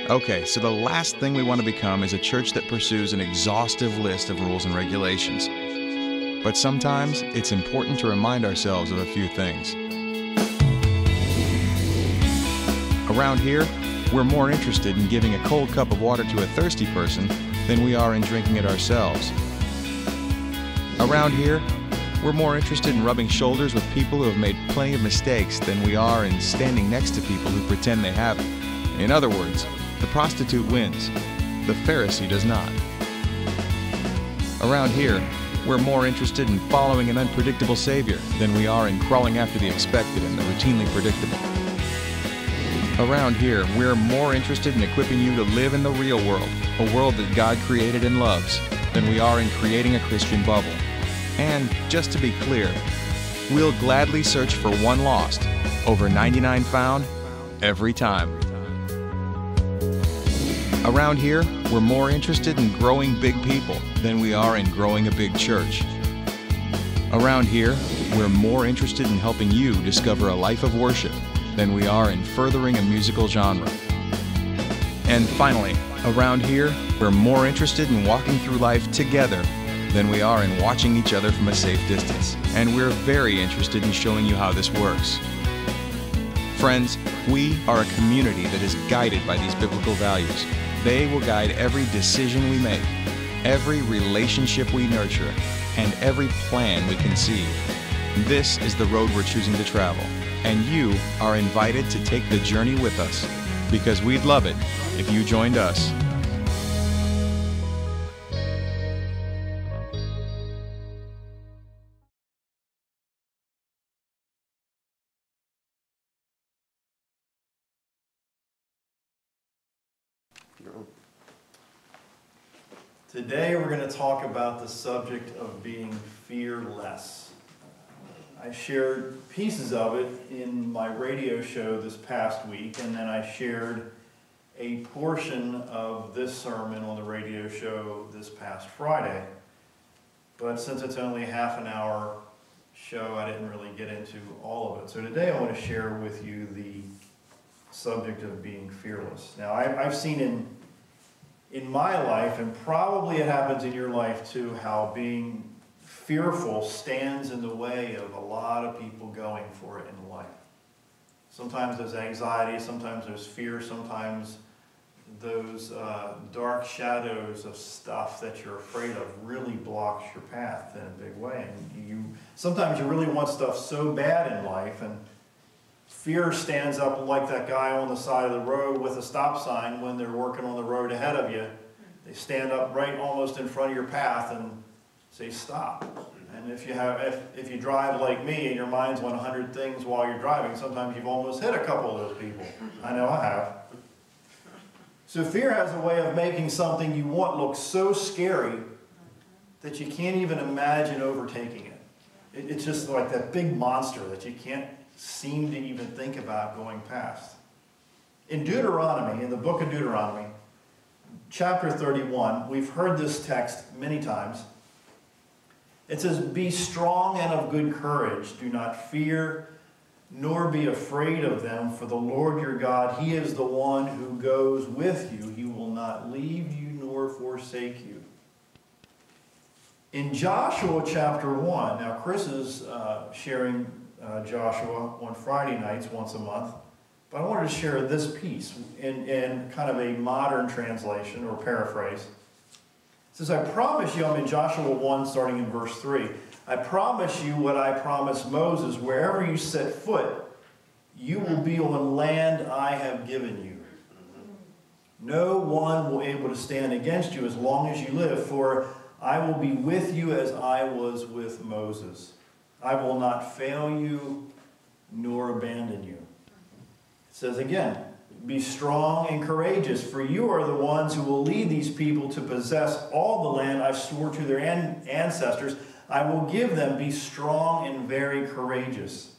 Okay, so the last thing we want to become is a church that pursues an exhaustive list of rules and regulations. But sometimes it's important to remind ourselves of a few things. Around here, we're more interested in giving a cold cup of water to a thirsty person than we are in drinking it ourselves. Around here, we're more interested in rubbing shoulders with people who have made plenty of mistakes than we are in standing next to people who pretend they haven't. In other words, the prostitute wins. The Pharisee does not. Around here, we're more interested in following an unpredictable Savior than we are in crawling after the expected and the routinely predictable. Around here, we're more interested in equipping you to live in the real world, a world that God created and loves, than we are in creating a Christian bubble. And just to be clear, we'll gladly search for one lost, over 99 found, every time. Around here, we're more interested in growing big people than we are in growing a big church. Around here, we're more interested in helping you discover a life of worship than we are in furthering a musical genre. And finally, around here, we're more interested in walking through life together than we are in watching each other from a safe distance. And we're very interested in showing you how this works. Friends, we are a community that is guided by these biblical values. They will guide every decision we make, every relationship we nurture, and every plan we conceive. This is the road we're choosing to travel, and you are invited to take the journey with us, because we'd love it if you joined us. Today we're going to talk about the subject of being fearless. I shared pieces of it in my radio show this past week, and then I shared a portion of this sermon on the radio show this past Friday. But since it's only a half an hour show, I didn't really get into all of it. So today I want to share with you the subject of being fearless. Now, I've seen in my life, and probably it happens in your life too, how being fearful stands in the way of a lot of people going for it in life. Sometimes there's anxiety, sometimes there's fear, sometimes those dark shadows of stuff that you're afraid of really blocks your path in a big way. And sometimes you really want stuff so bad in life, and fear stands up like that guy on the side of the road with a stop sign when they're working on the road ahead of you. They stand up right almost in front of your path and say, stop. And if you drive like me and your mind's on 100 things while you're driving, sometimes you've almost hit a couple of those people. I know I have. So fear has a way of making something you want look so scary that you can't even imagine overtaking it. It's just like that big monster that you can't seem to even think about going past. In Deuteronomy, in the book of Deuteronomy, chapter 31, we've heard this text many times. It says, "Be strong and of good courage. Do not fear, nor be afraid of them, for the Lord your God, He is the one who goes with you. He will not leave you nor forsake you." In Joshua chapter 1, now Chris is sharing Joshua on Friday nights once a month, but I wanted to share this piece in kind of a modern translation or paraphrase. It says, "I promise you," I'm in Joshua 1 starting in verse 3, "I promise you what I promised Moses, wherever you set foot, you will be on land I have given you. No one will be able to stand against you as long as you live, for I will be with you as I was with Moses. I will not fail you nor abandon you." It says again, "Be strong and courageous, for you are the ones who will lead these people to possess all the land I swore to their ancestors. I will give them. Be strong and very courageous.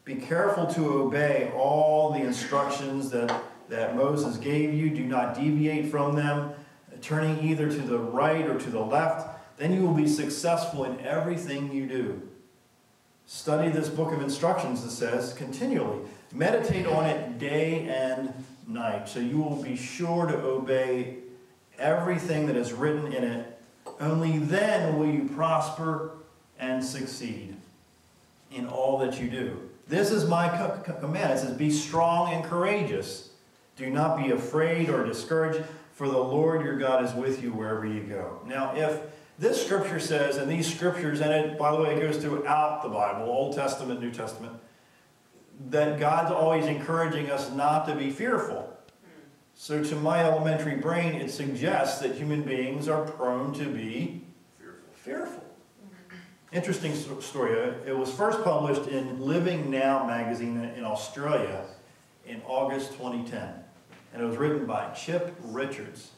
Be careful to obey all the instructions that Moses gave you. Do not deviate from them, turning either to the right or to the left. Then you will be successful in everything you do. Study this book of instructions," it says, "continually. Meditate on it day and night. So you will be sure to obey everything that is written in it. Only then will you prosper and succeed in all that you do. This is my command. It says, be strong and courageous. Do not be afraid or discouraged, for the Lord your God is with you wherever you go. Now, if this scripture says, and these scriptures, and it, by the way, it goes throughout the Bible, Old Testament, New Testament, that God's always encouraging us not to be fearful. So to my elementary brain, it suggests that human beings are prone to be fearful. Interesting story. It was first published in Living Now magazine in Australia in August 2010. And it was written by Chip Richards.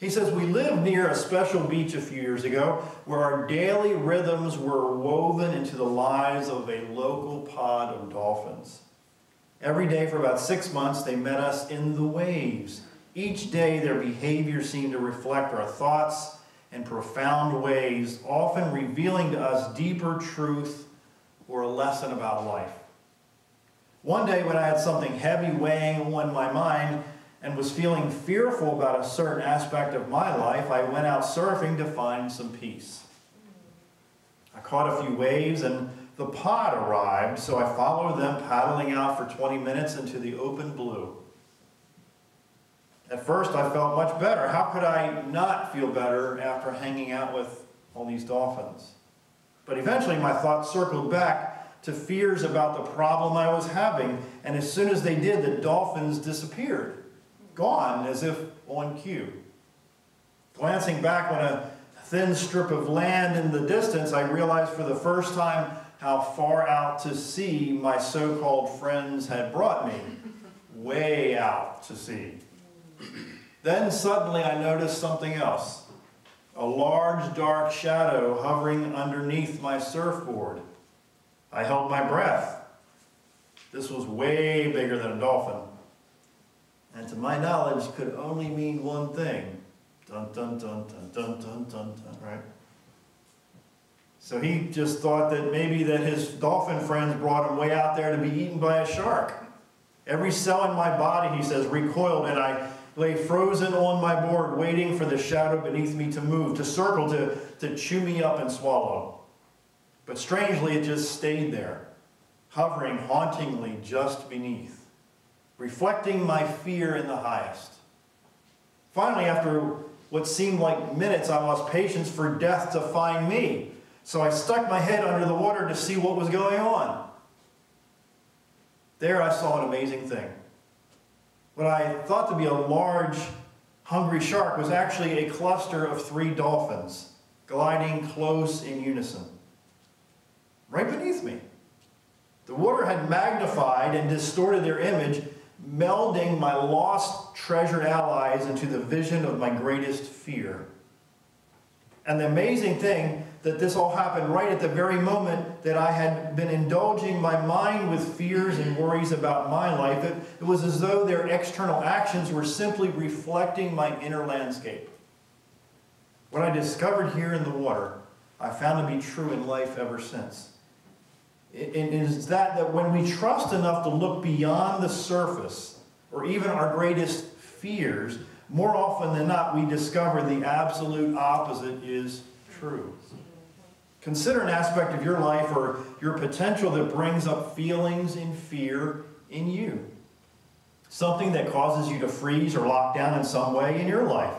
He says, we lived near a special beach a few years ago where our daily rhythms were woven into the lives of a local pod of dolphins. Every day for about 6 months, they met us in the waves. Each day, their behavior seemed to reflect our thoughts in profound ways, often revealing to us deeper truth or a lesson about life. One day, when I had something heavy weighing on my mind and was feeling fearful about a certain aspect of my life, I went out surfing to find some peace. I caught a few waves and the pod arrived, so I followed them paddling out for 20 minutes into the open blue. At first, I felt much better. How could I not feel better after hanging out with all these dolphins? But eventually, my thoughts circled back to fears about the problem I was having, and as soon as they did, the dolphins disappeared, gone as if on cue. Glancing back on a thin strip of land in the distance, I realized for the first time how far out to sea my so-called friends had brought me. Way out to sea. Then suddenly I noticed something else. A large dark shadow hovering underneath my surfboard. I held my breath. This was way bigger than a dolphin. And to my knowledge could only mean one thing. Dun, dun, dun, dun, dun, dun, dun, dun, right? So he just thought that maybe that his dolphin friends brought him way out there to be eaten by a shark. Every cell in my body, he says, recoiled, and I lay frozen on my board, waiting for the shadow beneath me to move, to circle, to chew me up and swallow. But strangely, it just stayed there, hovering hauntingly just beneath, reflecting my fear in the highest. Finally, after what seemed like minutes, I lost patience for death to find me. So I stuck my head under the water to see what was going on. There I saw an amazing thing. What I thought to be a large, hungry shark was actually a cluster of 3 dolphins gliding close in unison, right beneath me. The water had magnified and distorted their image, melding my lost, treasured allies into the vision of my greatest fear. And the amazing thing that this all happened right at the very moment that I had been indulging my mind with fears and worries about my life. It was as though their external actions were simply reflecting my inner landscape. What I discovered here in the water, I found to be true in life ever since. It is that when we trust enough to look beyond the surface, or even our greatest fears, more often than not, we discover the absolute opposite is true. Consider an aspect of your life or your potential that brings up feelings and fear in you. Something that causes you to freeze or lock down in some way in your life.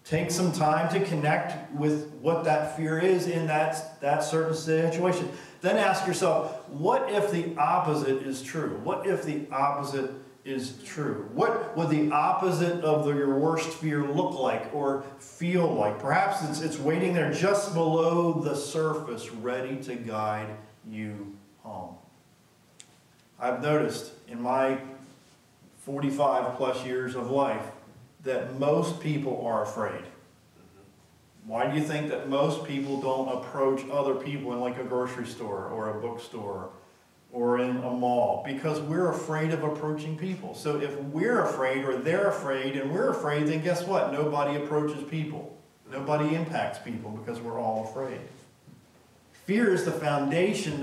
Take some time to connect with what that fear is in that certain situation. Then ask yourself, what if the opposite is true? What if the opposite is true? What would the opposite of your worst fear look like or feel like? Perhaps it's waiting there just below the surface, ready to guide you home. I've noticed in my 45 plus years of life that most people are afraid. Why do you think that most people don't approach other people in like a grocery store or a bookstore or in a mall? Because we're afraid of approaching people. So if we're afraid or they're afraid and we're afraid, then guess what? Nobody approaches people. Nobody impacts people because we're all afraid. Fear is the foundation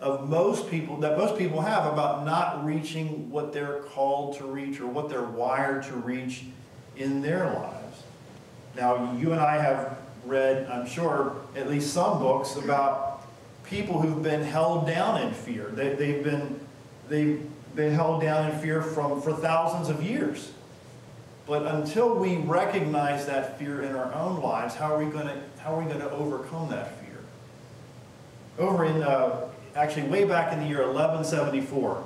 of most people have about not reaching what they're called to reach or what they're wired to reach in their lives. Now, you and I have read, I'm sure, at least some books about people who've been held down in fear. They've been held down in fear for thousands of years. But until we recognize that fear in our own lives, how are we going to overcome that fear? Over in actually way back in the year 1174,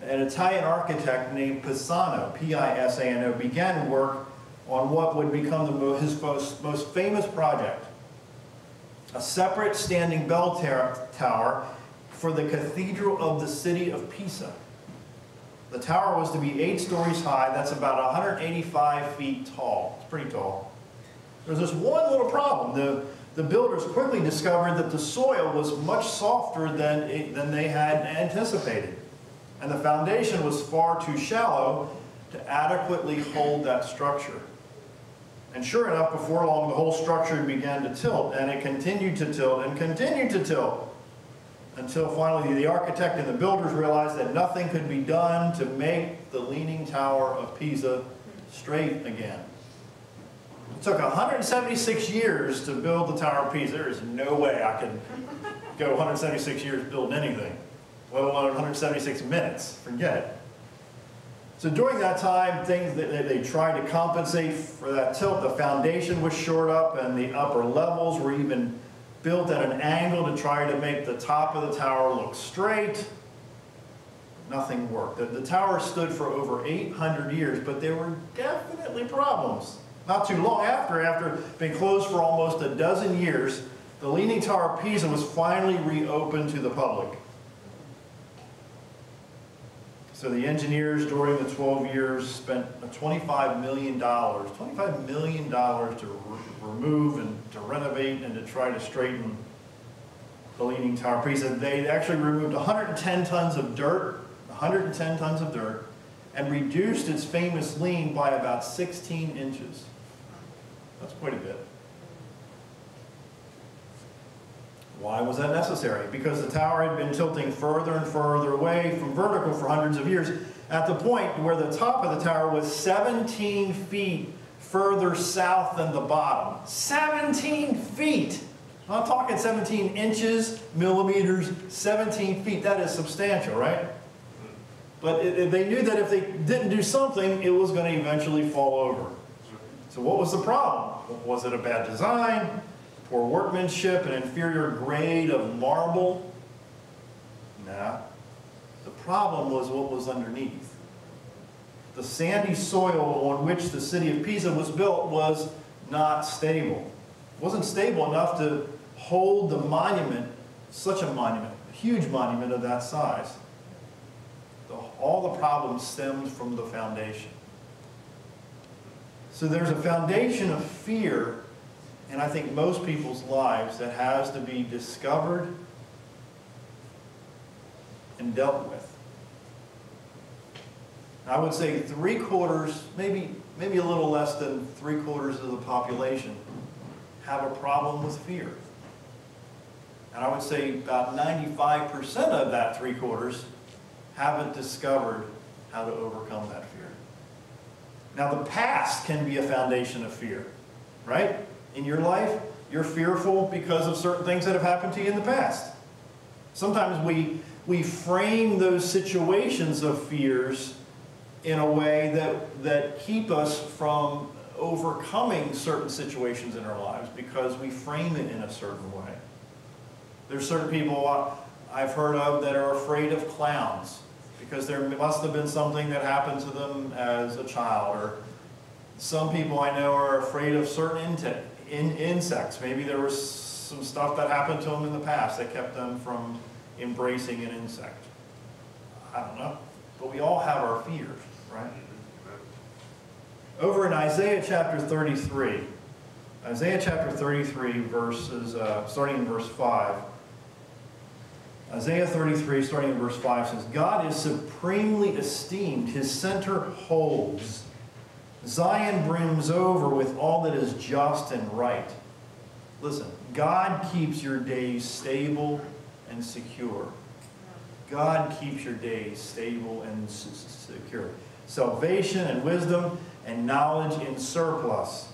an Italian architect named Pisano, P-I-S-A-N-O, began work on what would become his most famous project, a separate standing bell tower for the cathedral of the city of Pisa. The tower was to be 8 stories high. That's about 185 feet tall. It's pretty tall. There's this one little problem. The builders quickly discovered that the soil was much softer than they had anticipated. And the foundation was far too shallow to adequately hold that structure. And sure enough, before long, the whole structure began to tilt, and it continued to tilt and continued to tilt, until finally the architect and the builders realized that nothing could be done to make the Leaning Tower of Pisa straight again. It took 176 years to build the Tower of Pisa. There is no way I could go 176 years building anything, let alone 176 minutes. Forget it. So during that time, they tried to compensate for that tilt. The foundation was shored up, and the upper levels were even built at an angle to try to make the top of the tower look straight. Nothing worked. The tower stood for over 800 years, but there were definitely problems. Not too long after being closed for almost a dozen years, the Leaning Tower of Pisa was finally reopened to the public. So the engineers during the 12 years spent $25 million to remove and to renovate and to try to straighten the Leaning Tower of Pisa. They actually removed 110 tons of dirt, and reduced its famous lean by about 16 inches. That's quite a bit. Why was that necessary? Because the tower had been tilting further and further away from vertical for hundreds of years, at the point where the top of the tower was 17 feet further south than the bottom. 17 feet! I'm not talking 17 inches, millimeters, 17 feet. That is substantial, right? But they knew that if they didn't do something, it was going to eventually fall over. So what was the problem? Was it a bad design? Poor workmanship, an inferior grade of marble? Nah. The problem was what was underneath. The sandy soil on which the city of Pisa was built was not stable. It wasn't stable enough to hold the monument, such a monument, a huge monument of that size. All the problems stemmed from the foundation. So there's a foundation of fear in, I think, most people's lives that has to be discovered and dealt with. I would say 3/4, maybe a little less than 3/4 of the population have a problem with fear. And I would say about 95% of that 3/4 haven't discovered how to overcome that fear. Now, the past can be a foundation of fear, right? In your life, you're fearful because of certain things that have happened to you in the past. Sometimes we frame those situations of fears in a way that keep us from overcoming certain situations in our lives because we frame it in a certain way. There's certain people I've heard of that are afraid of clowns because there must have been something that happened to them as a child. Or some people I know are afraid of certain insects. Maybe there was some stuff that happened to them in the past that kept them from embracing an insect. I don't know. But we all have our fears, right? Over in Isaiah chapter 33, starting in verse 5, Isaiah 33, starting in verse 5, says, God is supremely esteemed. His center holds. Zion brims over with all that is just and right. Listen, God keeps your days stable and secure. God keeps your days stable and secure. Salvation and wisdom and knowledge in surplus.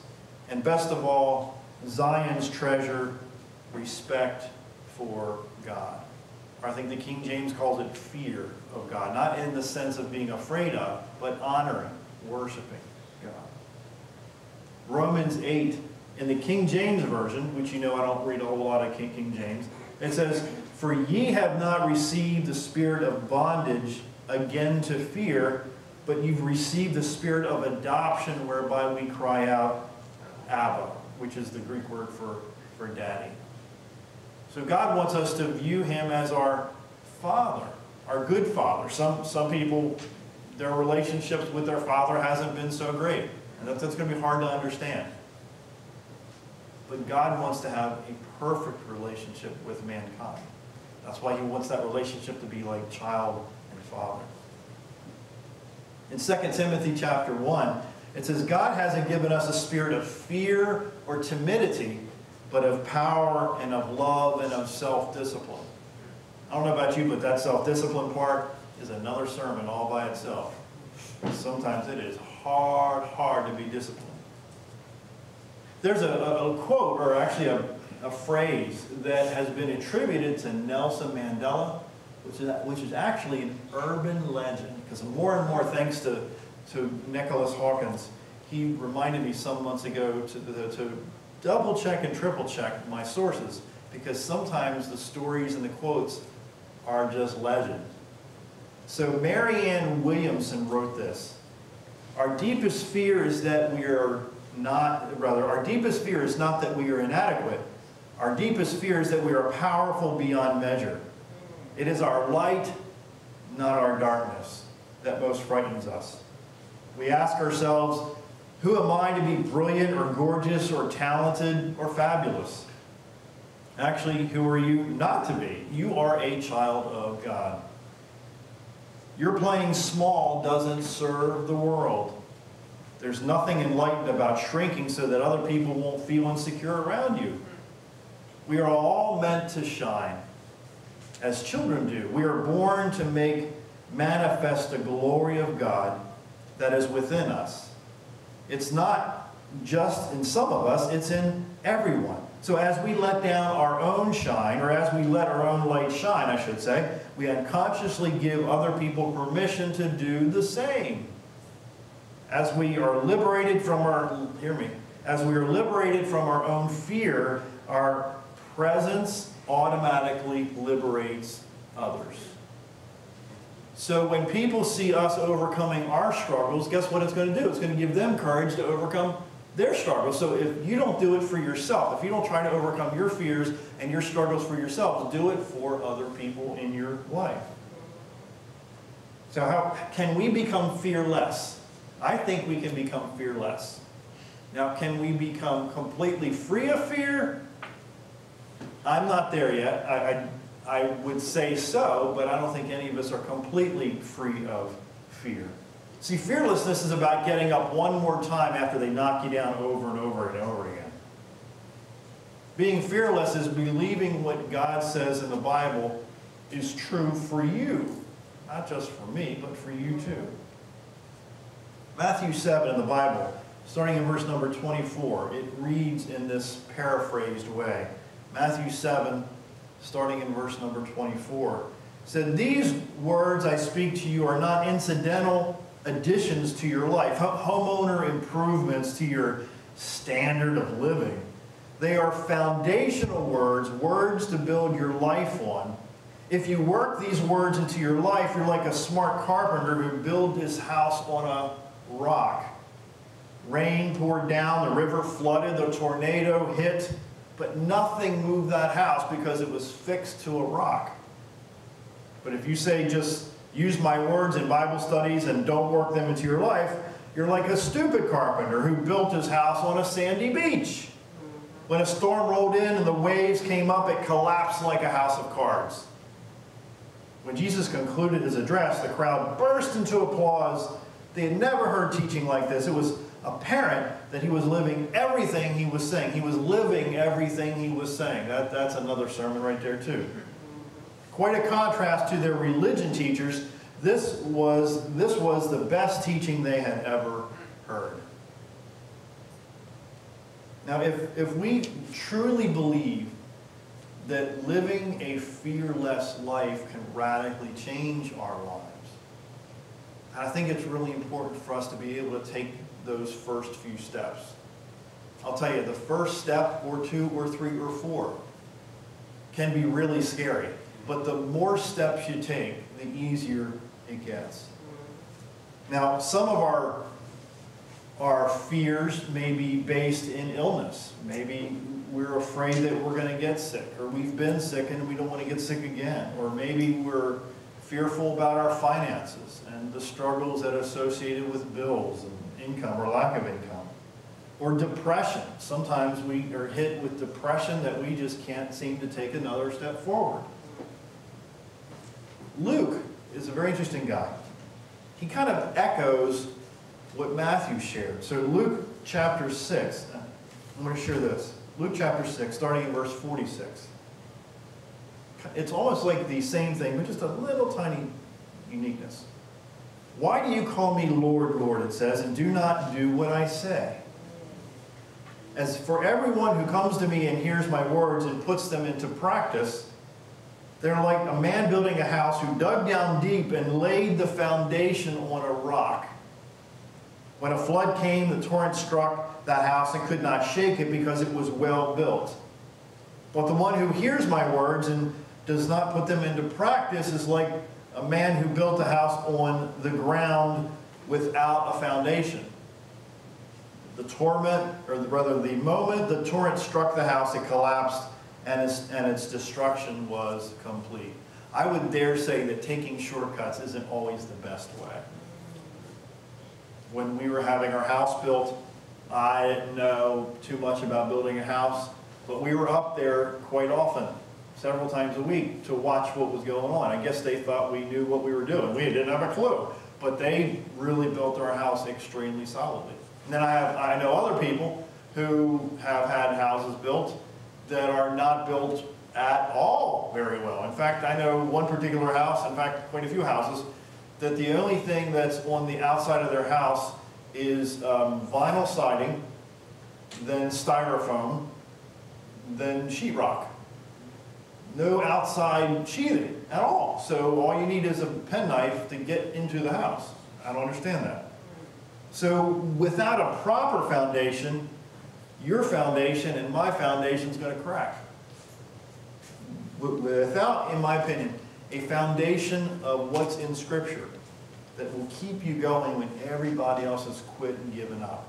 And best of all, Zion's treasure, respect for God. Or I think the King James calls it fear of God. Not in the sense of being afraid of, but honoring, worshiping God. Romans 8, in the King James Version, which you know I don't read a whole lot of King James, it says, "For ye have not received the spirit of bondage again to fear, but you've received the spirit of adoption whereby we cry out, Abba," which is the Greek word for daddy. So God wants us to view him as our father, our good father. Some people, their relationships with their father hasn't been so great. And that's going to be hard to understand. But God wants to have a perfect relationship with mankind. That's why he wants that relationship to be like child and father. In 2 Timothy chapter 1, it says, "God hasn't given us a spirit of fear or timidity, but of power and of love and of self-discipline." I don't know about you, but that self-discipline part is another sermon all by itself. Sometimes it is hard to be disciplined. There's a quote, or actually a phrase, that has been attributed to Nelson Mandela, which is actually an urban legend. Because more and more, thanks to Nicholas Hawkins, he reminded me some months ago to double check and triple check my sources, because sometimes the stories and the quotes are just legend. So Mary Ann Williamson wrote this: our deepest fear is that we are not, rather, our deepest fear is not that we are inadequate. Our deepest fear is that we are powerful beyond measure. It is our light, not our darkness, that most frightens us. We ask ourselves, who am I to be brilliant or gorgeous or talented or fabulous? Actually, who are you not to be? You are a child of God. Your playing small doesn't serve the world. There's nothing enlightened about shrinking so that other people won't feel insecure around you. We are all meant to shine, as children do. We are born to make manifest the glory of God that is within us. It's not just in some of us, it's in everyone. So as we let down our own shine, or as we let our own light shine, I should say, we unconsciously give other people permission to do the same. As we are liberated from our, as we are liberated from our own fear, our presence automatically liberates others. So when people see us overcoming our struggles, guess what it's going to do? It's going to give them courage to overcome their struggles. So if you don't do it for yourself, if you don't try to overcome your fears and your struggles for yourself, do it for other people in your life. So how can we become fearless? I think we can become fearless. Now, can we become completely free of fear? I'm not there yet. I would say so, but I don't think any of us are completely free of fear. See, fearlessness is about getting up one more time after they knock you down over and over and over again. Being fearless is believing what God says in the Bible is true for you. Not just for me, but for you too. Matthew 7 in the Bible, starting in verse number 24, it reads in this paraphrased way. Matthew 7, starting in verse number 24, said, "These words I speak to you are not incidental additions to your life, homeowner improvements to your standard of living. They are foundational words, words to build your life on. If you work these words into your life, you're like a smart carpenter who built his house on a rock. Rain poured down, the river flooded, the tornado hit, but nothing moved that house because it was fixed to a rock. But if you say just use my words in Bible studies and don't work them into your life, you're like a stupid carpenter who built his house on a sandy beach. When a storm rolled in and the waves came up, it collapsed like a house of cards." When Jesus concluded his address, the crowd burst into applause. They had never heard teaching like this. It was apparent that he was living everything he was saying. He was living everything he was saying. That's another sermon right there too. Quite a contrast to their religion teachers. This was the best teaching they had ever heard. Now, if we truly believe that living a fearless life can radically change our lives, I think it's really important for us to be able to take those first few steps. I'll tell you, the first step, or 2, or 3, or 4, can be really scary. But the more steps you take, the easier it gets. Now, some of our fears may be based in illness. Maybe we're afraid that we're going to get sick, or we've been sick and we don't want to get sick again. Or maybe we're fearful about our finances and the struggles that are associated with bills and income or lack of income. Or depression. Sometimes we are hit with depression that we just can't seem to take another step forward. Luke is a very interesting guy. He kind of echoes what Matthew shared. So Luke chapter 6, I'm going to share this. Luke chapter 6, starting in verse 46. It's almost like the same thing, but just a little tiny uniqueness. Why do you call me Lord, Lord, it says, and do not do what I say? As for everyone who comes to me and hears my words and puts them into practice, they're like a man building a house who dug down deep and laid the foundation on a rock. When a flood came, the torrent struck that house and could not shake it because it was well built. But the one who hears my words and does not put them into practice is like a man who built a house on the ground without a foundation. The moment the torrent struck the house, it collapsed, and its destruction was complete. I would dare say that taking shortcuts isn't always the best way. When we were having our house built, I didn't know too much about building a house, but we were up there quite often, several times a week, to watch what was going on. I guess they thought we knew what we were doing. We didn't have a clue, but they really built our house extremely solidly. And then I know other people who have had houses built that are not built at all very well. In fact, I know one particular house, in fact, quite a few houses, that the only thing that's on the outside of their house is vinyl siding, then styrofoam, then sheetrock. No outside sheathing at all. So all you need is a penknife to get into the house. I don't understand that. So without a proper foundation, your foundation and my foundation is going to crack. Without, in my opinion, a foundation of what's in Scripture that will keep you going when everybody else has quit and given up.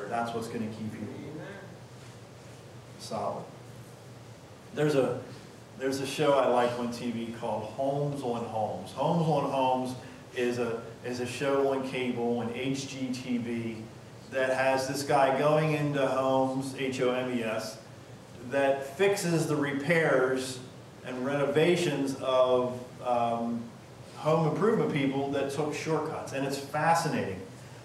That's what's going to keep you solid. There's a show I like on TV called Homes on Homes. Homes on Homes is a show on cable, on HGTV, that has this guy going into homes, H-O-M-E-S, that fixes the repairs and renovations of home improvement people that took shortcuts. And it's fascinating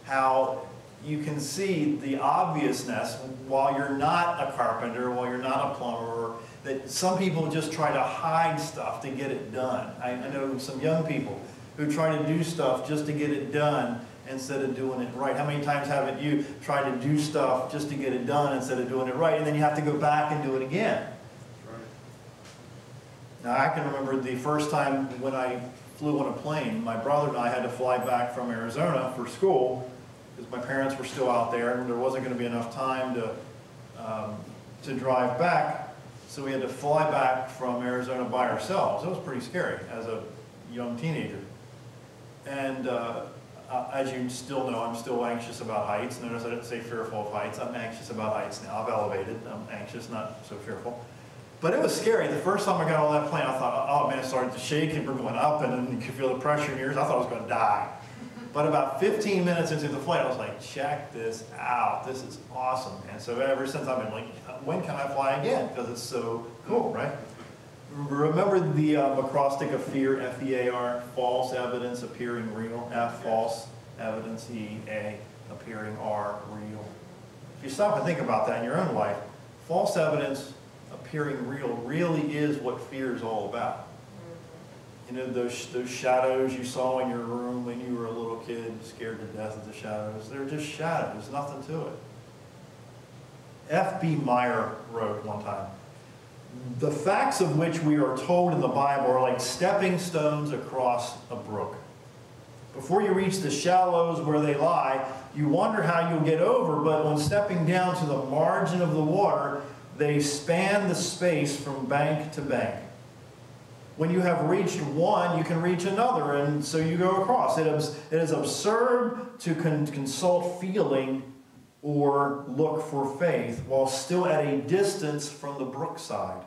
how you can see the obviousness while you're not a carpenter, while you're not a plumber, that some people just try to hide stuff to get it done. I know some young people who try to do stuff just to get it done instead of doing it right. How many times haven't you tried to do stuff just to get it done instead of doing it right, and then you have to go back and do it again? Now, I can remember the first time when I flew on a plane. My brother and I had to fly back from Arizona for school because my parents were still out there and there wasn't going to be enough time to drive back. So we had to fly back from Arizona by ourselves. It was pretty scary as a young teenager. And as you still know, I'm still anxious about heights. Notice I didn't say fearful of heights. I'm anxious about heights now. I've elevated. I'm anxious, not so fearful. But it was scary. The first time I got on that plane, I thought, oh man, it started to shake and we're going up and then you could feel the pressure in your ears. I thought I was going to die. But about 15 minutes into the flight, I was like, check this out. This is awesome. And so ever since I've been like, when can I fly again? Because it's so cool, right? Remember the acrostic of fear, F-E-A-R, false evidence appearing real, F, false evidence, E-A, appearing R, real. If you stop and think about that in your own life, false evidence appearing real really is what fear is all about. You know, those shadows you saw in your room when you were a little kid, scared to death of the shadows. They're just shadows, nothing to it. F.B. Meyer wrote one time, "The facts of which we are told in the Bible are like stepping stones across a brook. Before you reach the shallows where they lie, you wonder how you'll get over, but when stepping down to the margin of the water, they span the space from bank to bank. When you have reached one, you can reach another, and so you go across. It is absurd to consult feeling or look for faith while still at a distance from the brookside.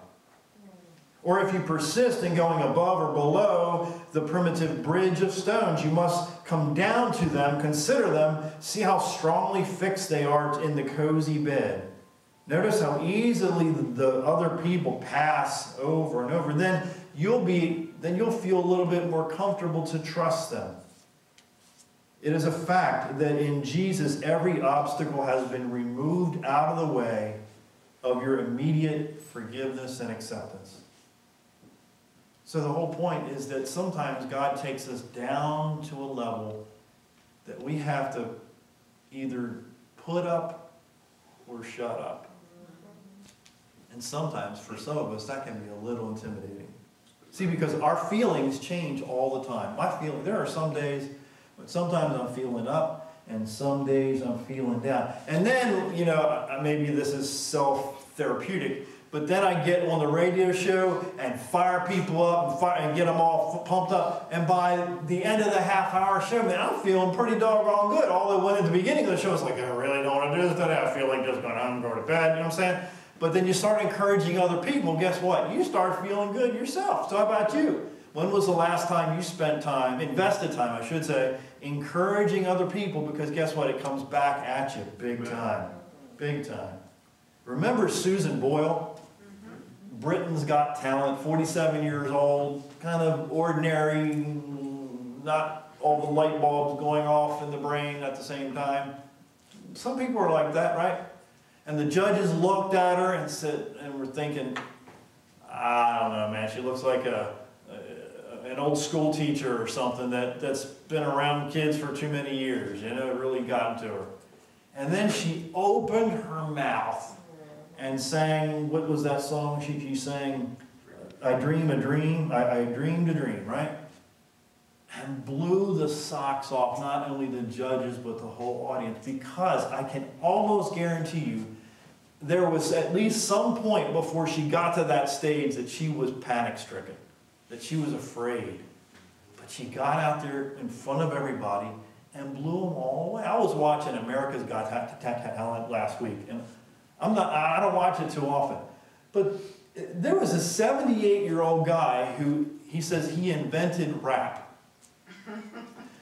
Or if you persist in going above or below the primitive bridge of stones, you must come down to them, consider them, see how strongly fixed they are in the cozy bed. Notice how easily the other people pass over and over. Then you'll feel a little bit more comfortable to trust them. It is a fact that in Jesus, every obstacle has been removed out of the way of your immediate forgiveness and acceptance." So the whole point is that sometimes God takes us down to a level that we have to either put up or shut up. And sometimes, for some of us, that can be a little intimidating. See, because our feelings change all the time. There are some days, but sometimes I'm feeling up, and some days I'm feeling down. And then, you know, maybe this is self-therapeutic, but then I get on the radio show and fire people up and get them all pumped up. And by the end of the half-hour show, man, I'm feeling pretty doggone good. Although when at the beginning of the show, it's like, I really don't want to do this today. I feel like just going home and go to bed, you know what I'm saying? But then you start encouraging other people. Guess what? You start feeling good yourself. So how about you? When was the last time you spent time, invested time, I should say, encouraging other people? Because guess what? It comes back at you big time. Big time. Remember Susan Boyle? Britain's Got Talent, 47 years old, kind of ordinary, not all the light bulbs going off in the brain at the same time. Some people are like that, right? And the judges looked at her and said, and were thinking, I don't know, man, she looks like an old school teacher or something that's been around kids for too many years. You know, it really got into her. And then she opened her mouth and sang, what was that song she sang? I dream a dream, I dreamed a dream, right? And blew the socks off not only the judges but the whole audience, because I can almost guarantee you there was at least some point before she got to that stage that she was panic-stricken, that she was afraid. But she got out there in front of everybody and blew them all away. I was watching America's Got Talent last week, and I don't watch it too often, but there was a 78-year-old guy who, he says he invented rap.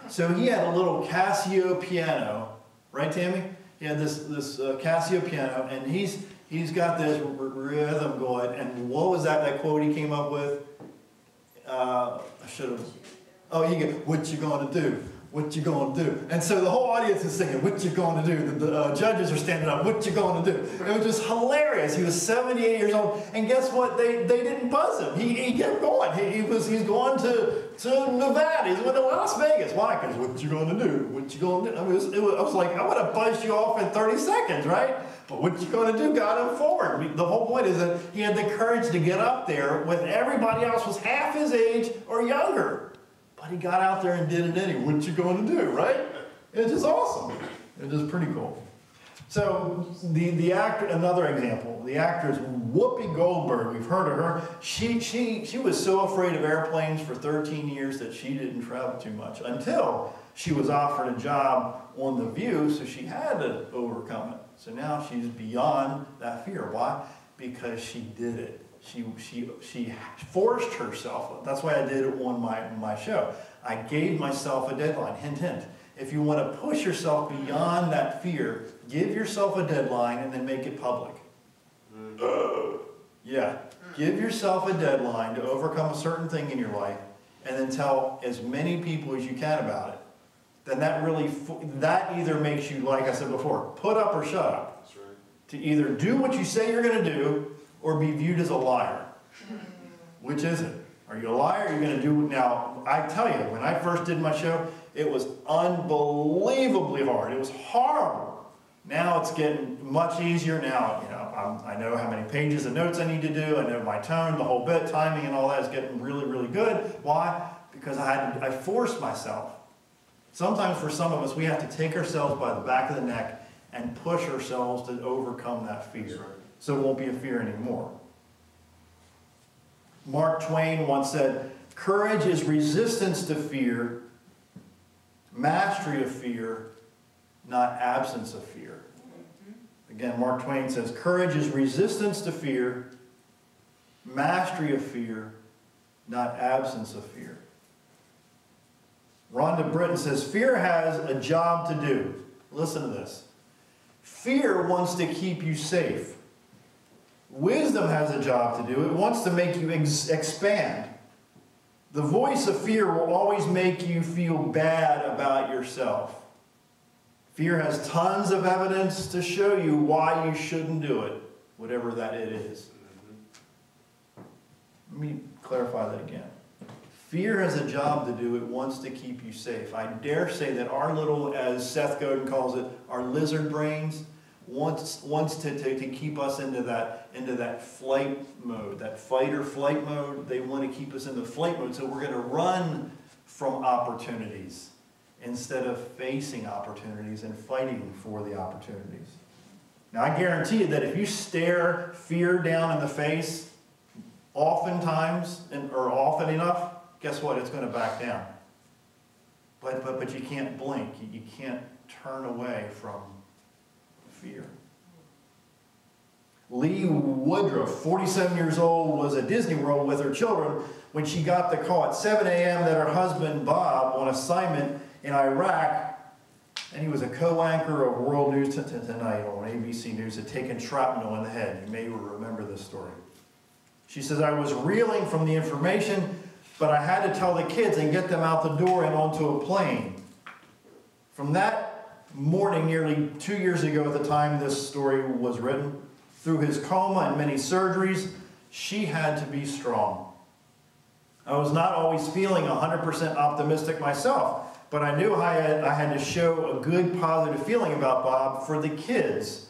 So he had a little Casio piano, right, Tammy? He had this Casio piano, and he's got this rhythm going. And what was that quote he came up with? I should have. Oh, you get, what you gonna do? What you gonna do? And so the whole audience is singing, what you gonna do? The judges are standing up, what you gonna do? It was just hilarious. He was 78 years old, and guess what? They didn't buzz him. He kept going. He's going to Nevada. He's going to Las Vegas. Why? Because what you gonna do? What you gonna do? I mean, I was like, I would have buzzed you off in 30 seconds, right? But what you gonna do got him forward. The whole point is that he had the courage to get up there when everybody else was half his age or younger. But he got out there and did it anyway. What you going to do, right? It's just awesome. It's just pretty cool. So the actor, another example, the actress Whoopi Goldberg, we've heard of her. She was so afraid of airplanes for 13 years that she didn't travel too much until she was offered a job on The View, so she had to overcome it. So now she's beyond that fear. Why? Because she did it. She forced herself. That's why I did it on my show. I gave myself a deadline. Hint, hint. If you want to push yourself beyond that fear, give yourself a deadline and then make it public. Yeah. Give yourself a deadline to overcome a certain thing in your life and then tell as many people as you can about it. Then that either makes you, like I said before, put up or shut up. That's right. To either do what you say you're going to do or be viewed as a liar. Which is it? Are you a liar? Are you going to do, now, I tell you, when I first did my show, it was unbelievably hard. It was horrible. Now it's getting much easier. Now, I know how many pages of notes I need to do. I know my tone, the whole bit, timing and all that is getting really, really good. Why? Because I forced myself. Sometimes for some of us, we have to take ourselves by the back of the neck and push ourselves to overcome that fear. So it won't be a fear anymore. Mark Twain once said, "Courage is resistance to fear, mastery of fear, not absence of fear." Again, Mark Twain says, "Courage is resistance to fear, mastery of fear, not absence of fear." Rhonda Britton says, "Fear has a job to do." Listen to this. Fear wants to keep you safe. Wisdom has a job to do. It wants to make you expand. The voice of fear will always make you feel bad about yourself. Fear has tons of evidence to show you why you shouldn't do it, whatever that it is. Let me clarify that again. Fear has a job to do. It wants to keep you safe. I dare say that our little, as Seth Godin calls it, our lizard brains, wants to keep us into that flight mode, that fight or flight mode. They want to keep us in the flight mode, so we're going to run from opportunities instead of facing opportunities and fighting for the opportunities. Now, I guarantee you that if you stare fear down in the face oftentimes or often enough, guess what? It's going to back down. But you can't blink. You can't turn away from fear. Lee Woodruff, 47 years old, was at Disney World with her children when she got the call at 7 a.m. that her husband, Bob, on assignment in Iraq, and he was a co-anchor of World News Tonight on ABC News, had taken shrapnel in the head. You may remember this story. She says, "I was reeling from the information, but I had to tell the kids and get them out the door and onto a plane." From that morning, nearly 2 years ago at the time this story was written, through his coma and many surgeries, she had to be strong. I was not always feeling 100% optimistic myself, but I knew I had to show a good, positive feeling about Bob for the kids.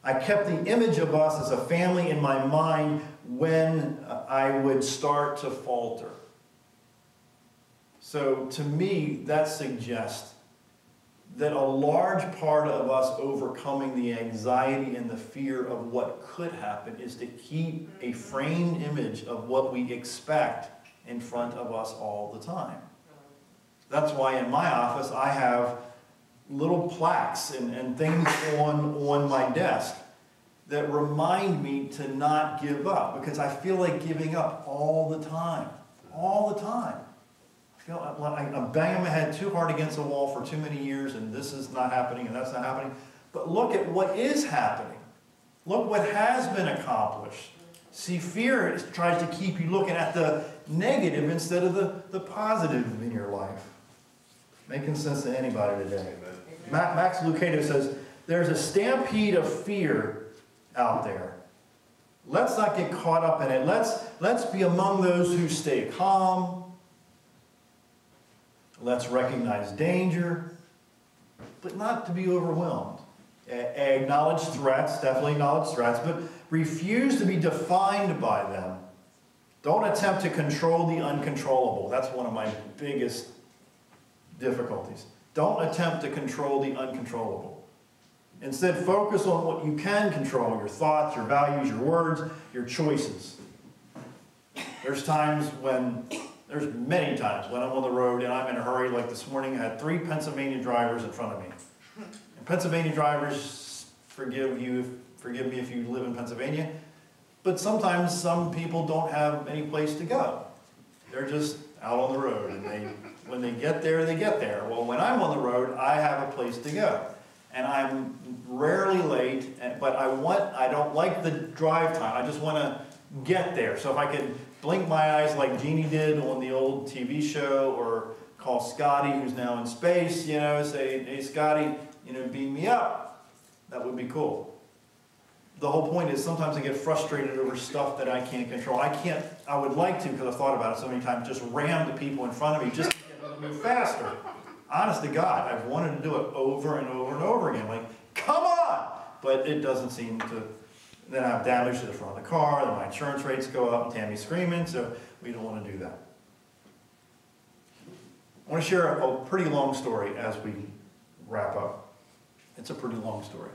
I kept the image of us as a family in my mind when I would start to falter. So to me, that suggests that a large part of us overcoming the anxiety and the fear of what could happen is to keep a framed image of what we expect in front of us all the time. That's why in my office I have little plaques and things on my desk that remind me to not give up, because I feel like giving up all the time. All the time. I feel like I'm banging my head too hard against the wall for too many years, and this is not happening and that's not happening. But look at what is happening. Look what has been accomplished. See, fear tries to keep you looking at the negative instead of the positive in your life. Making sense to anybody today. Max Lucado says, "There's a stampede of fear out there. Let's not get caught up in it. Let's be among those who stay calm. Let's recognize danger, but not to be overwhelmed. Acknowledge threats, definitely acknowledge threats, but refuse to be defined by them. Don't attempt to control the uncontrollable." That's one of my biggest difficulties. Don't attempt to control the uncontrollable. Instead, focus on what you can control: your thoughts, your values, your words, your choices. There's many times when I'm on the road and I'm in a hurry, like this morning. I had 3 Pennsylvania drivers in front of me. And Pennsylvania drivers, forgive me if you live in Pennsylvania, but sometimes some people don't have any place to go. They're just out on the road, and when they get there, they get there. Well, when I'm on the road, I have a place to go. And I'm rarely late, but I don't like the drive time. I just want to get there. So if I could blink my eyes like Jeannie did on the old TV show, or call Scotty, who's now in space, say, "Hey, Scotty, beam me up," that would be cool. The whole point is sometimes I get frustrated over stuff that I can't control. I can't I would like to, because I've thought about it so many times, just ram the people in front of me just to get them to move faster. Honest to God, I've wanted to do it over and over and over again. Like, come on! But it doesn't seem to. Then I have damage to the front of the car, then my insurance rates go up, and Tammy's screaming, so we don't want to do that. I want to share a pretty long story as we wrap up. It's a pretty long story.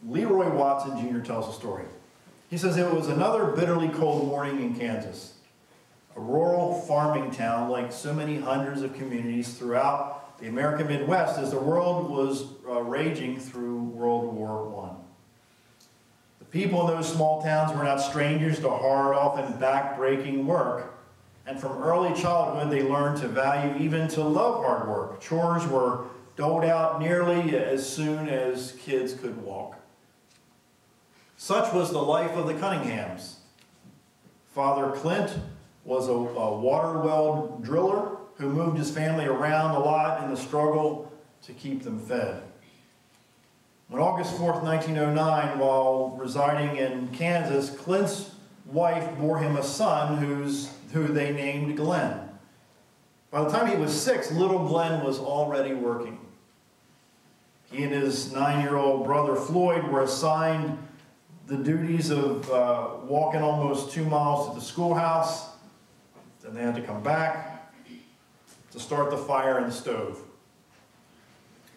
Leroy Watson Jr. tells a story. He says, it was another bitterly cold morning in Kansas, a rural farming town like so many hundreds of communities throughout the American Midwest as the world was raging through World War I. The people in those small towns were not strangers to hard, often back-breaking work, and from early childhood they learned to value, even to love hard work. Chores were doled out nearly as soon as kids could walk. Such was the life of the Cunninghams. Father Clint was a water well driller who moved his family around a lot in the struggle to keep them fed. On August 4th, 1909, while residing in Kansas, Clint's wife bore him a son who they named Glenn. By the time he was 6, little Glenn was already working. He and his 9-year-old brother Floyd were assigned the duties of walking almost 2 miles to the schoolhouse. Then they had to come back to start the fire in the stove.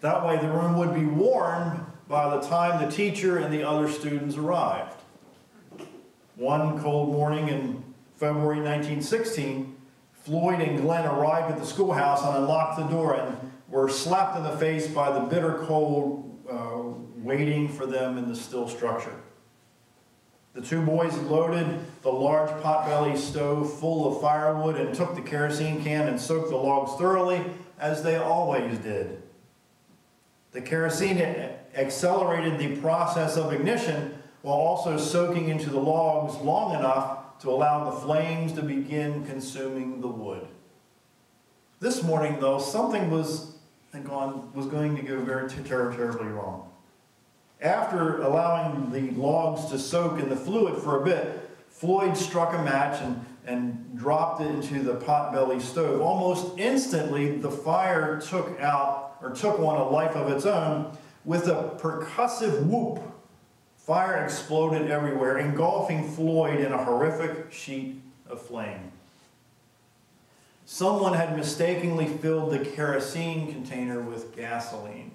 That way the room would be warm by the time the teacher and the other students arrived. One cold morning in February 1916, Floyd and Glenn arrived at the schoolhouse and unlocked the door and were slapped in the face by the bitter cold waiting for them in the still structure. The two boys loaded the large potbelly stove full of firewood and took the kerosene can and soaked the logs thoroughly, as they always did. The kerosene accelerated the process of ignition while also soaking into the logs long enough to allow the flames to begin consuming the wood. This morning, though, something was going to go very terribly wrong. After allowing the logs to soak in the fluid for a bit, Floyd struck a match and dropped it into the potbelly stove. Almost instantly, the fire took on a life of its own. With a percussive whoop, fire exploded everywhere, engulfing Floyd in a horrific sheet of flame. Someone had mistakenly filled the kerosene container with gasoline.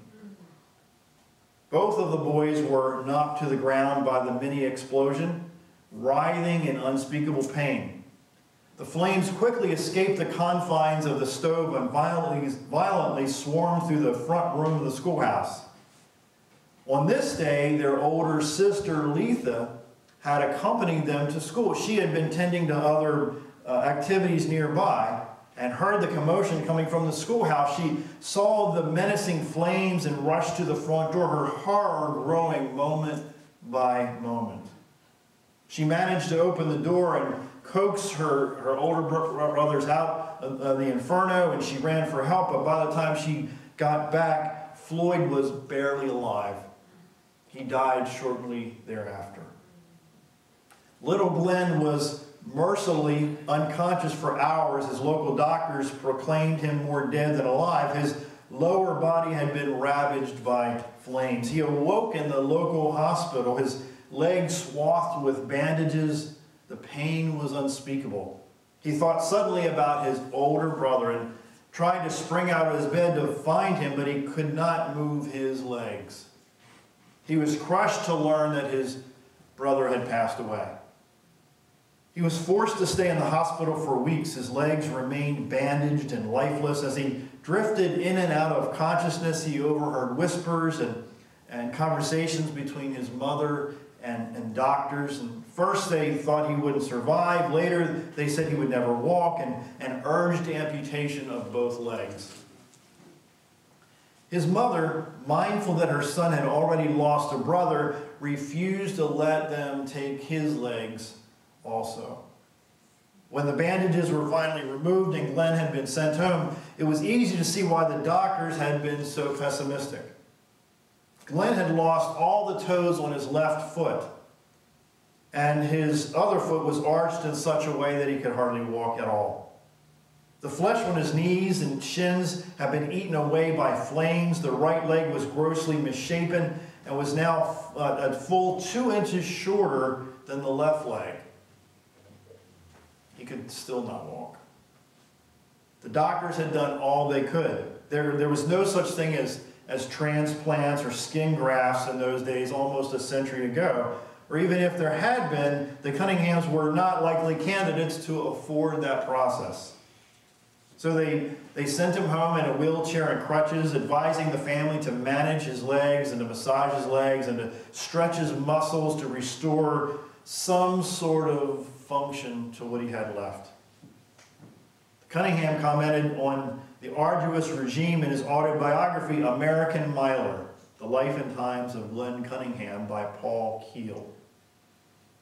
Both of the boys were knocked to the ground by the mini explosion, writhing in unspeakable pain. The flames quickly escaped the confines of the stove and violently swarmed through the front room of the schoolhouse. On this day, their older sister, Letha, had accompanied them to school. She had been tending to other activities nearby and heard the commotion coming from the schoolhouse. She saw the menacing flames and rushed to the front door, her horror growing moment by moment. She managed to open the door and coax her older brothers out of the inferno, and she ran for help, but by the time she got back, Floyd was barely alive. He died shortly thereafter. Little Glenn was mercilessly unconscious for hours as local doctors proclaimed him more dead than alive. His lower body had been ravaged by flames. He awoke in the local hospital, his legs swathed with bandages. The pain was unspeakable. He thought suddenly about his older brother and tried to spring out of his bed to find him, but he could not move his legs. He was crushed to learn that his brother had passed away. He was forced to stay in the hospital for weeks. His legs remained bandaged and lifeless. As he drifted in and out of consciousness, he overheard whispers and conversations between his mother and doctors. And first they thought he wouldn't survive. Later they said he would never walk and urged amputation of both legs. His mother, mindful that her son had already lost a brother, refused to let them take his legs also. When the bandages were finally removed and Glenn had been sent home, it was easy to see why the doctors had been so pessimistic. Glenn had lost all the toes on his left foot, and his other foot was arched in such a way that he could hardly walk at all. The flesh on his knees and shins had been eaten away by flames. The right leg was grossly misshapen and was now a full 2 inches shorter than the left leg. He could still not walk. The doctors had done all they could. There was no such thing as transplants or skin grafts in those days, almost a century ago. Or even if there had been, the Cunninghams were not likely candidates to afford that process. So they sent him home in a wheelchair and crutches, advising the family to manage his legs and to massage his legs and to stretch his muscles to restore some sort of function to what he had left. Cunningham commented on the arduous regime in his autobiography, American Miler, The Life and Times of Glenn Cunningham by Paul Keel.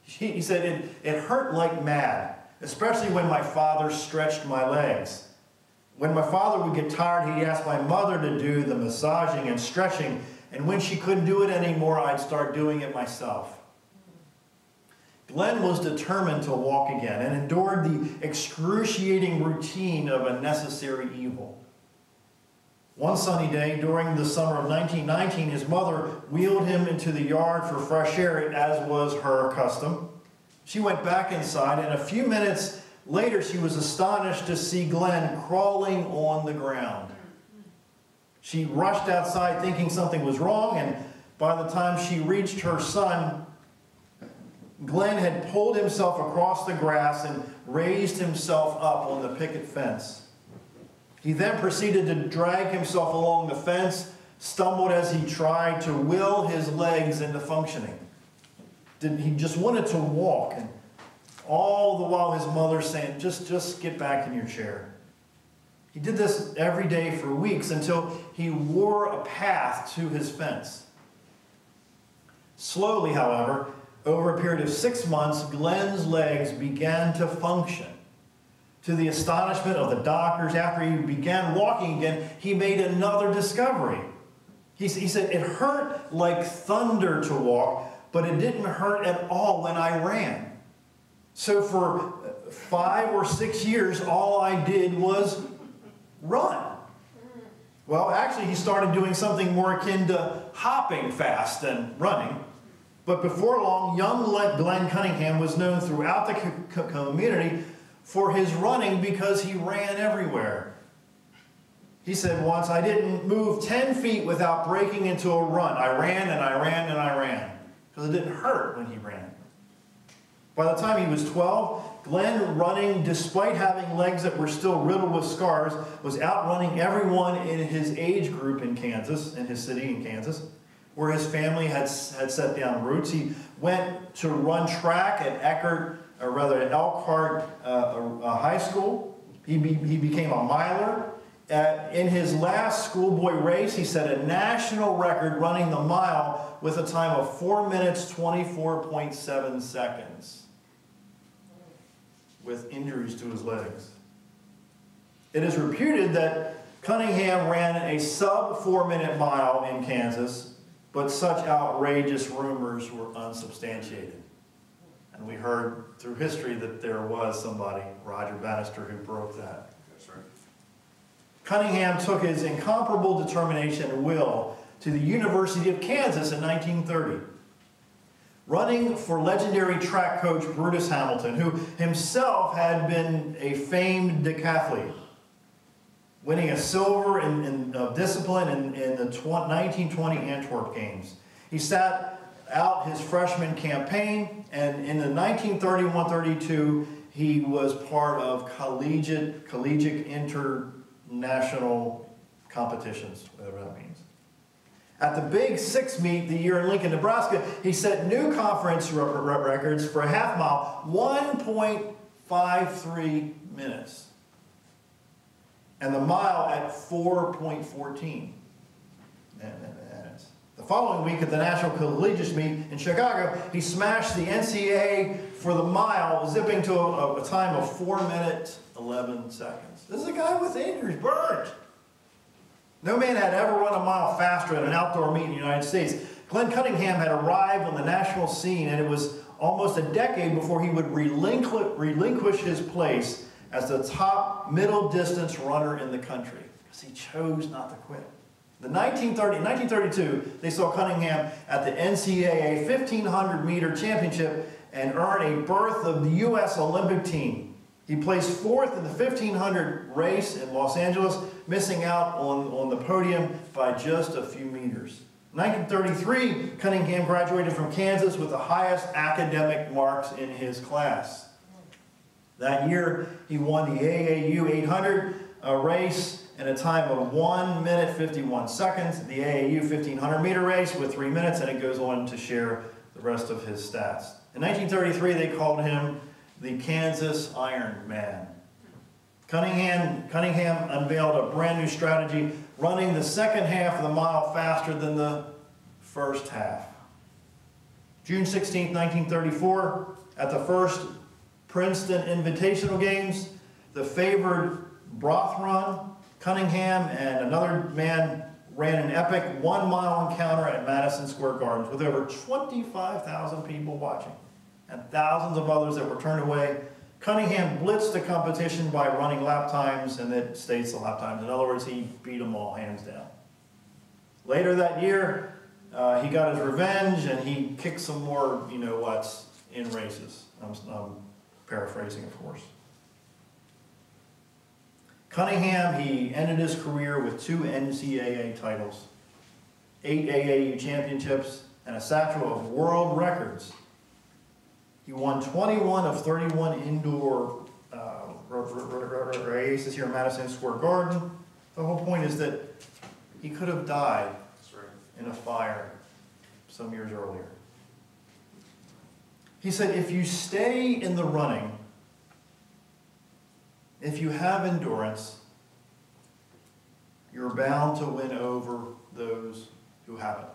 He said, it hurt like mad, especially when my father stretched my legs. When my father would get tired, he'd ask my mother to do the massaging and stretching, and when she couldn't do it anymore, I'd start doing it myself. Glenn was determined to walk again and endured the excruciating routine of a necessary evil. One sunny day during the summer of 1919, his mother wheeled him into the yard for fresh air, as was her custom. She went back inside, and a few minutes later, she was astonished to see Glenn crawling on the ground. She rushed outside thinking something was wrong, and by the time she reached her son, Glenn had pulled himself across the grass and raised himself up on the picket fence. He then proceeded to drag himself along the fence, stumbled as he tried to will his legs into functioning. He just wanted to walk, and all the while his mother saying, just get back in your chair. He did this every day for weeks until he wore a path to his fence. Slowly, however, over a period of 6 months, Glenn's legs began to function. To the astonishment of the doctors, after he began walking again, he made another discovery. He said, it hurt like thunder to walk, but it didn't hurt at all when I ran. So for 5 or 6 years, all I did was run. Well, actually, he started doing something more akin to hopping fast than running. But before long, young Glenn Cunningham was known throughout the community for his running because he ran everywhere. He said once, I didn't move 10 feet without breaking into a run. I ran and I ran and I ran because it didn't hurt when he ran. By the time he was 12, Glenn, running despite having legs that were still riddled with scars, was outrunning everyone in his age group in Kansas, in his city in Kansas, where his family had set down roots. He went to run track at Elkhart High School. He became a miler. In his last schoolboy race, he set a national record running the mile with a time of 4 minutes, 24.7 seconds, with injuries to his legs. It is reputed that Cunningham ran a sub-4-minute mile in Kansas, but such outrageous rumors were unsubstantiated. And we heard through history that there was somebody, Roger Bannister, who broke that. That's right. Cunningham took his incomparable determination and will to the University of Kansas in 1930, running for legendary track coach Brutus Hamilton, who himself had been a famed decathlete, winning a silver in discipline in the 1920 Antwerp Games. He sat out his freshman campaign, and in the 1931-32, he was part of collegiate international competitions, whatever that means. At the Big Six meet the year in Lincoln, Nebraska, he set new conference records for a half mile, 1.53 minutes. And the mile at 4.14 minutes. The following week at the National Collegiate Meet in Chicago, he smashed the NCAA for the mile, zipping to a time of 4 minutes, 11 seconds. This is a guy with injuries, burned. No man had ever run a mile faster at an outdoor meet in the United States. Glenn Cunningham had arrived on the national scene, and it was almost a decade before he would relinquish his place as the top middle distance runner in the country, because he chose not to quit. In 1932, they saw Cunningham at the NCAA 1500-meter championship and earn a berth of the U.S. Olympic team. He placed fourth in the 1500 race in Los Angeles, missing out on the podium by just a few meters. In 1933, Cunningham graduated from Kansas with the highest academic marks in his class. That year, he won the AAU 800 race in a time of 1 minute 51 seconds, the AAU 1500-meter race with 3 minutes, and it goes on to share the rest of his stats. In 1933, they called him the Kansas Iron Man. Cunningham unveiled a brand new strategy, running the second half of the mile faster than the first half. June 16, 1934, at the first Princeton Invitational Games, the favored broth run, Cunningham and another man ran an epic 1 mile encounter at Madison Square Gardens with over 25,000 people watching and thousands of others that were turned away. Cunningham blitzed the competition by running lap times, and it states the lap times. In other words, he beat them all hands down. Later that year, he got his revenge and he kicked some more you-know-whats in races. I'm paraphrasing, of course. Cunningham, he ended his career with 2 NCAA titles, 8 AAU championships, and a satchel of world records. He won 21 of 31 indoor races here in Madison Square Garden. The whole point is that he could have died in a fire some years earlier. He said, if you stay in the running, if you have endurance, you're bound to win over those who haven't.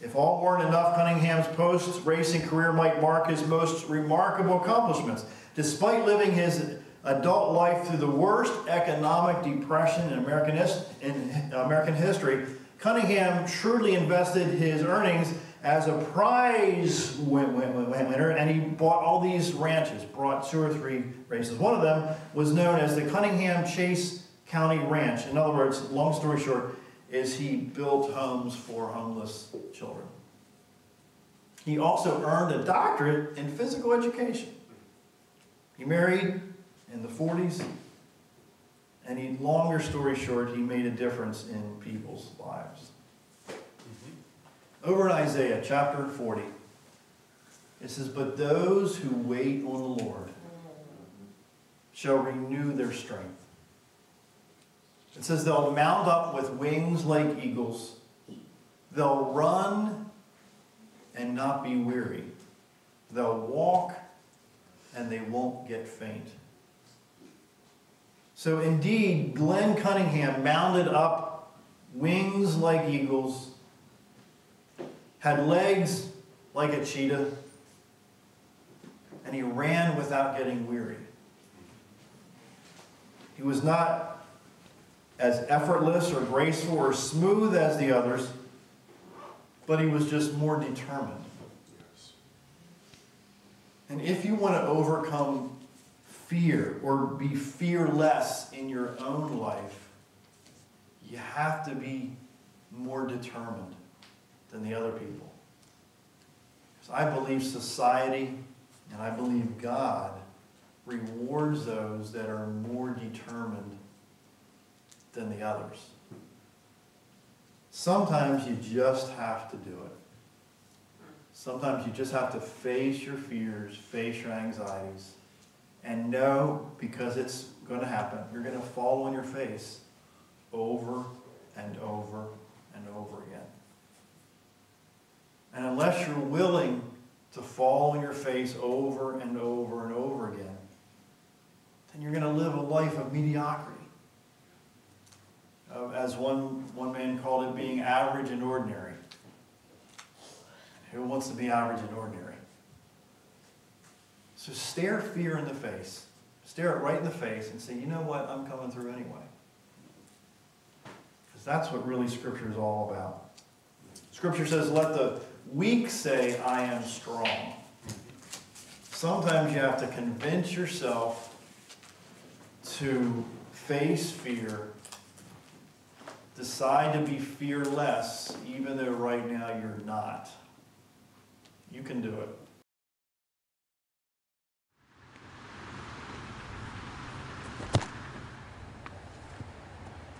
If all weren't enough, Cunningham's post-racing career might mark his most remarkable accomplishments. Despite living his adult life through the worst economic depression in American history, Cunningham shrewdly invested his earnings as a prize winner, and he bought all these ranches, brought 2 or 3 races. One of them was known as the Cunningham Chase County Ranch. In other words, long story short, is he built homes for homeless children. He also earned a doctorate in physical education. He married in the 40s, and longer story short, he made a difference in people's lives. Over in Isaiah chapter 40, it says, but those who wait on the Lord shall renew their strength. It says they'll mount up with wings like eagles. They'll run and not be weary. They'll walk and they won't get faint. So indeed, Glenn Cunningham mounted up wings like eagles, had legs like a cheetah, and he ran without getting weary. He was not as effortless or graceful or smooth as the others, but he was just more determined. And if you want to overcome fear or be fearless in your own life, you have to be more determined than the other people. Because I believe society and I believe God rewards those that are more determined than the others. Sometimes you just have to do it. Sometimes you just have to face your fears, face your anxieties, and know, because it's going to happen, you're going to fall on your face over and over and over again. And unless you're willing to fall on your face over and over and over again, then you're going to live a life of mediocrity. As one man called it, being average and ordinary. Who wants to be average and ordinary? So stare fear in the face. Stare it right in the face and say, you know what, I'm coming through anyway. Because that's what really Scripture is all about. Scripture says, let the weak say, I am strong. Sometimes you have to convince yourself to face fear, decide to be fearless, even though right now you're not. You can do it.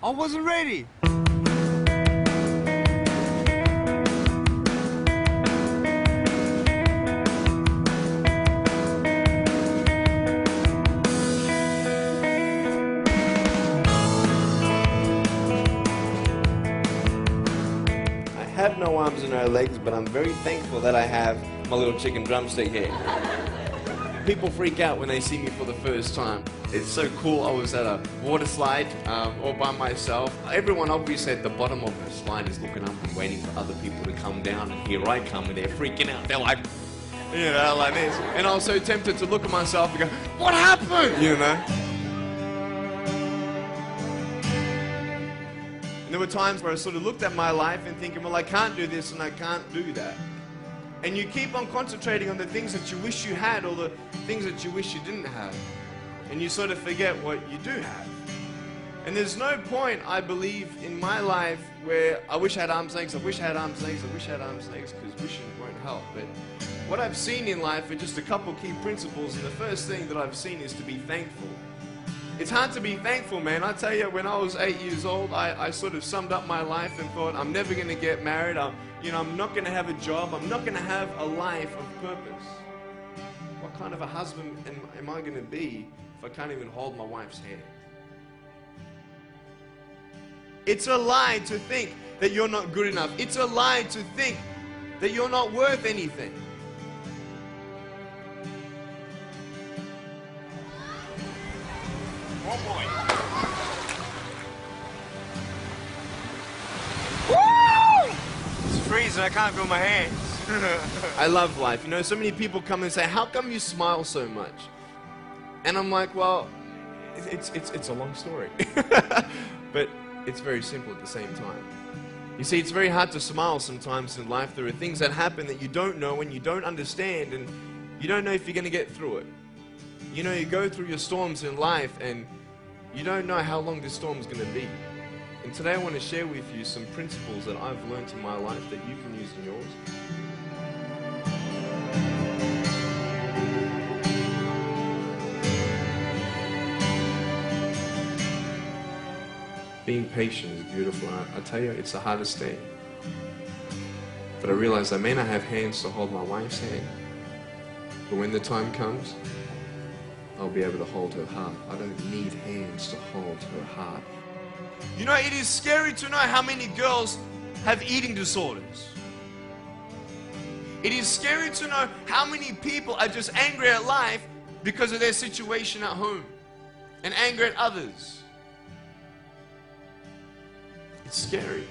I wasn't ready. I have no arms and no legs, but I'm very thankful that I have my little chicken drumstick here. People freak out when they see me for the first time. It's so cool. I was at a water slide all by myself. Everyone obviously at the bottom of the slide is looking up and waiting for other people to come down, and here I come and they're freaking out. They're like, you know, like this. And I was so tempted to look at myself and go, what happened? You know? And there were times where I sort of looked at my life and thinking, well, I can't do this and I can't do that. And you keep on concentrating on the things that you wish you had or the things that you wish you didn't have. And you sort of forget what you do have. And there's no point, I believe, in my life where I wish I had arms and legs, I wish I had arms and legs, I wish I had arms and legs, because wishing won't help. But what I've seen in life are just a couple key principles, and the first thing that I've seen is to be thankful. It's hard to be thankful, man. I tell you, when I was 8 years old, I sort of summed up my life and thought, I'm never going to get married, I'm not going to have a job, I'm not going to have a life of purpose. What kind of a husband am I going to be if I can't even hold my wife's hand? It's a lie to think that you're not good enough. It's a lie to think that you're not worth anything. Oh boy. Woo! It's freezing, I can't feel my hands. I love life. You know, so many people come and say, how come you smile so much? And I'm like, well, it's a long story. But it's very simple at the same time. You see, it's very hard to smile sometimes in life. There are things that happen that you don't know and you don't understand, and you don't know if you're going to get through it. You know, you go through your storms in life and you don't know how long this storm's going to be. And today I want to share with you some principles that I've learned in my life that you can use in yours. Being patient is beautiful. I tell you, it's the hardest thing. But I realize I may not have hands to hold my wife's hand, but when the time comes, I'll be able to hold her heart. I don't need hands to hold her heart. You know, it is scary to know how many girls have eating disorders. It is scary to know how many people are just angry at life because of their situation at home and angry at others. It's scary.